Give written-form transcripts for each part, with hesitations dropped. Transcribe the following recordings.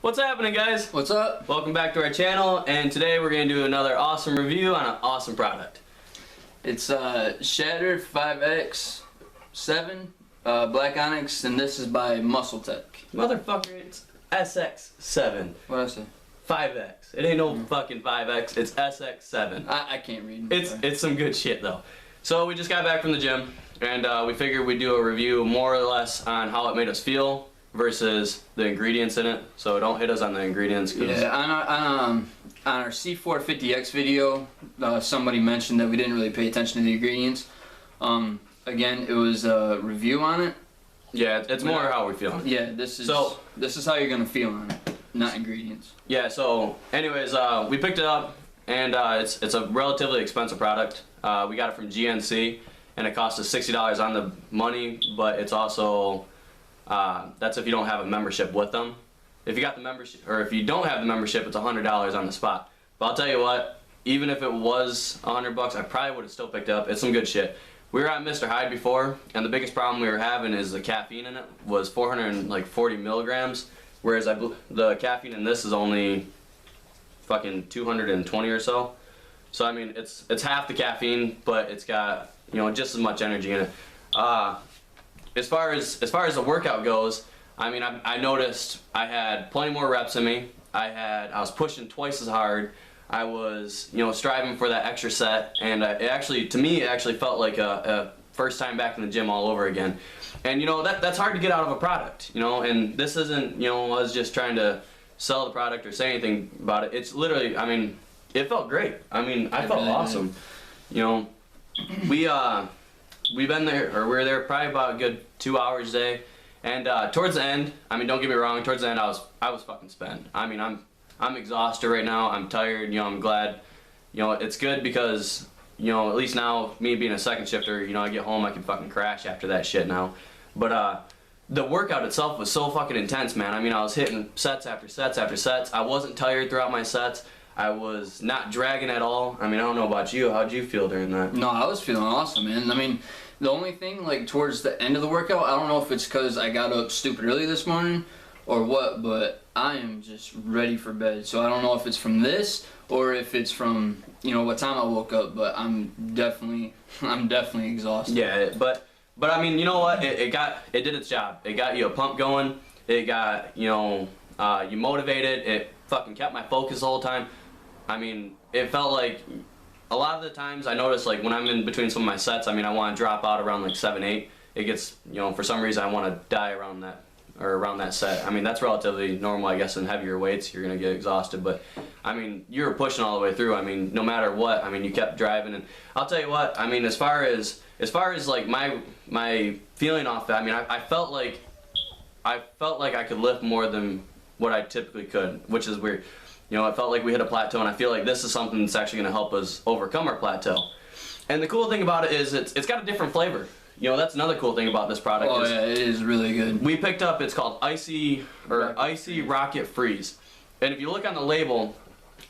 What's happening, guys? What's up? Welcome back to our channel, and today we're going to do another awesome review on an awesome product. It's Shatter 5X-7 Black Onyx, and this is by Muscle Tech. Motherfucker, it's SX-7. What'd I say? 5X. It ain't no fucking 5X, it's SX-7. I can't read. It's some good shit, though. So we just got back from the gym, and we figured we'd do a review more or less on how it made us feel versus the ingredients in it. So don't hit us on the ingredients. Yeah, on our C450X video, somebody mentioned that we didn't really pay attention to the ingredients. Again, it was a review on it. Yeah, it's more how we're feeling. Yeah, this is how you're gonna feel on it, not ingredients. Yeah. So, anyways, we picked it up, and it's a relatively expensive product. We got it from GNC, and it cost us $60 on the money, but it's also that's if you don't have a membership with them. If you got the membership, or if you don't have the membership, it's $100 on the spot. But I'll tell you what, even if it was $100, I probably would have still picked it up. It's some good shit. We were at Mr. Hyde before, and the biggest problem we were having is the caffeine in it was 440 milligrams, whereas the caffeine in this is only fucking 220 or so. So I mean, it's half the caffeine, but it's got, you know, just as much energy in it. As far as the workout goes, I mean, I noticed I had plenty more reps in me. I was pushing twice as hard. I was, you know, striving for that extra set, and to me, it actually felt like a first time back in the gym all over again. And you know, that's hard to get out of a product, you know. And this isn't, you know, us just trying to sell the product or say anything about it. It's literally, I mean, it felt great. I mean, I felt awesome. You know, we've been there, or we were there probably about a good 2 hours a day, and towards the end, I mean, don't get me wrong, towards the end I was fucking spent. I mean, I'm exhausted right now. I'm tired. You know, I'm glad. You know, it's good because, you know, at least now, me being a second shifter, you know, I get home, I can fucking crash after that shit now. But the workout itself was so fucking intense, man. I mean, I was hitting sets after sets after sets. I wasn't tired throughout my sets. I was not dragging at all. I mean, I don't know about you. How'd you feel during that? No, I was feeling awesome, man. I mean, the only thing, like, towards the end of the workout, I don't know if it's because I got up stupid early this morning or what, but I am just ready for bed. So I don't know if it's from this or if it's from, you know, what time I woke up, but I'm definitely exhausted. Yeah, but I mean, you know what? It did its job. It got you a pump going. It got, you know, you motivated. It fucking kept my focus the whole time. I mean, it felt like a lot of the times I notice, like, when I'm in between some of my sets, I mean, I want to drop out around like 7, 8. It gets, you know, for some reason I want to die around that, or around that set. I mean, that's relatively normal, I guess. In heavier weights, you're gonna get exhausted, but I mean, you were pushing all the way through. I mean, no matter what, I mean, you kept driving. And I'll tell you what, I mean, as far as like my feeling off that, I mean, I felt like I could lift more than what I typically could, which is weird. You know, it felt like we hit a plateau, and I feel like this is something that's actually going to help us overcome our plateau. And the cool thing about it is it's got a different flavor. You know, that's another cool thing about this product. Oh yeah, it is really good. We picked up, it's called Icy Rocket Freeze. And if you look on the label,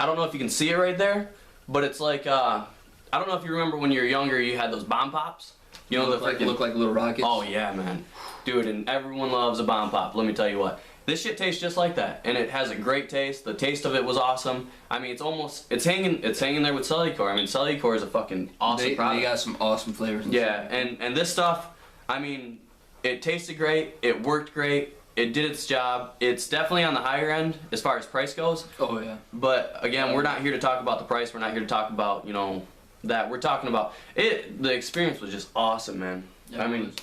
I don't know if you can see it right there, but it's like, I don't know if you remember when you were younger, you had those bomb pops. You know, look like little rockets. Oh yeah, man. Dude, and everyone loves a bomb pop, let me tell you what. This shit tastes just like that, and it has a great taste. The taste of it was awesome. I mean, it's hanging there with Cellucor. I mean, Cellucor is a fucking awesome product. They got some awesome flavors. Yeah, and this stuff, I mean, it tasted great. It worked great. It did its job. It's definitely on the higher end as far as price goes. Oh yeah. But again, we're not here to talk about the price. We're not here to talk about, you know, that. We're talking about it. The experience was just awesome, man. Yeah, I mean,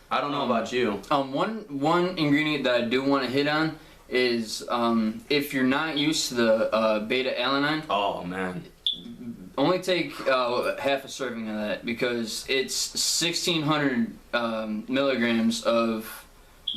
I don't know about you. One ingredient that I do want to hit on is if you're not used to the beta-alanine. Oh man. Only take half a serving of that, because it's 1,600 milligrams of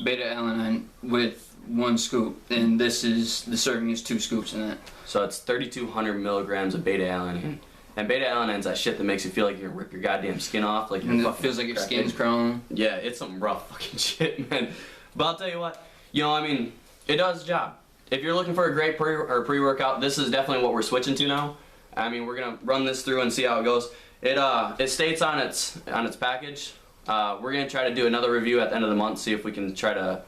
beta-alanine with 1 scoop, and the serving is 2 scoops in that. So it's 3,200 milligrams of beta-alanine. And beta-alanine's that shit that makes you feel like you're gonna rip your goddamn skin off, like it feels like your skin's crawling. Yeah, it's some rough fucking shit, man. But I'll tell you what, you know, I mean, it does the job. If you're looking for a great pre-workout, this is definitely what we're switching to now. I mean, we're gonna run this through and see how it goes. It states on its package. We're gonna try to do another review at the end of the month, see if we can try to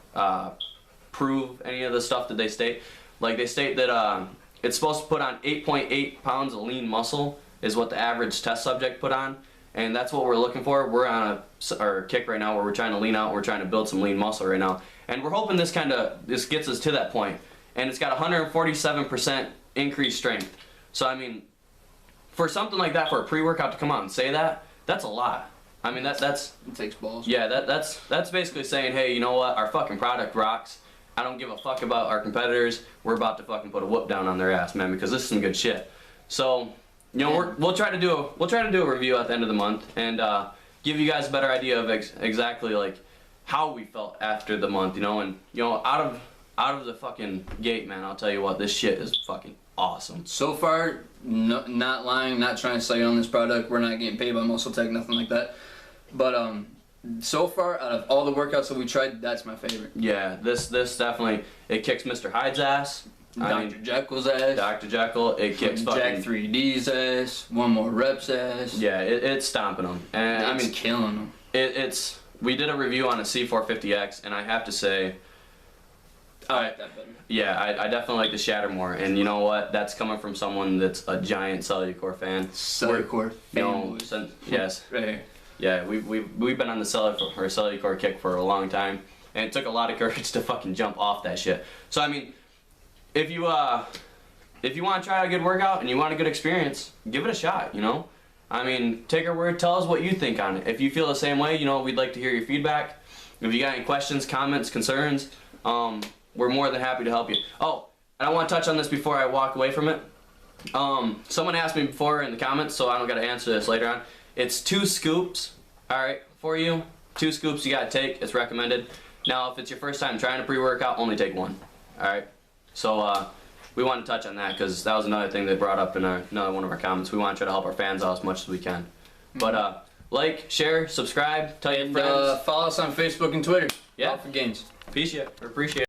prove any of the stuff that they state. Like they state that it's supposed to put on 8.8 pounds of lean muscle is what the average test subject put on, and that's what we're looking for. We're on our kick right now where we're trying to lean out, we're trying to build some lean muscle right now, and we're hoping this gets us to that point. And it's got 147% increased strength. So I mean, for something like that, for a pre-workout to come out and say that, that's a lot. I mean, that's it takes balls. Yeah, that's basically saying, hey, you know what, our fucking product rocks. I don't give a fuck about our competitors. We're about to fucking put a whoop down on their ass, man, because this is some good shit. So, you know, we'll try to do a review at the end of the month and give you guys a better idea of exactly like how we felt after the month, you know, and you know, out of the fucking gate, man, I'll tell you what, this shit is fucking awesome. So far, no, not lying, not trying to sell you on this product. We're not getting paid by Muscle Tech, nothing like that. But so far, out of all the workouts that we tried, that's my favorite. Yeah, this definitely, it kicks Mr. Hyde's ass. Dr. Jekyll's ass. Dr. Jekyll, it kicks fucking Jack 3D's ass. One More Reps ass. Yeah, it's stomping them, and it's I mean killing them. It's we did a review on a C450X, and I have to say, I like that better. Yeah, I definitely like the Shatter more, and you know what? That's coming from someone that's a giant Cellucor fan. Cellucor fanboys. Yes. Right here. Yeah, we've been on the Cellucor kick for a long time, and it took a lot of courage to fucking jump off that shit. So I mean, if you want to try a good workout and you want a good experience, give it a shot. You know, I mean, take our word. Tell us what you think on it. If you feel the same way, you know, we'd like to hear your feedback. If you got any questions, comments, concerns, we're more than happy to help you. Oh, and I want to touch on this before I walk away from it. Someone asked me before in the comments, so I don't got to answer this later on. It's 2 scoops, alright, for you. 2 scoops you gotta take, it's recommended. Now, if it's your first time trying a pre-workout, only take 1, alright? So, we want to touch on that, because that was another thing they brought up in another one of our comments. We want to try to help our fans out as much as we can. But, like, share, subscribe, tell your friends. Follow us on Facebook and Twitter. Yeah. All for gains. Peace, yeah. Appreciate it.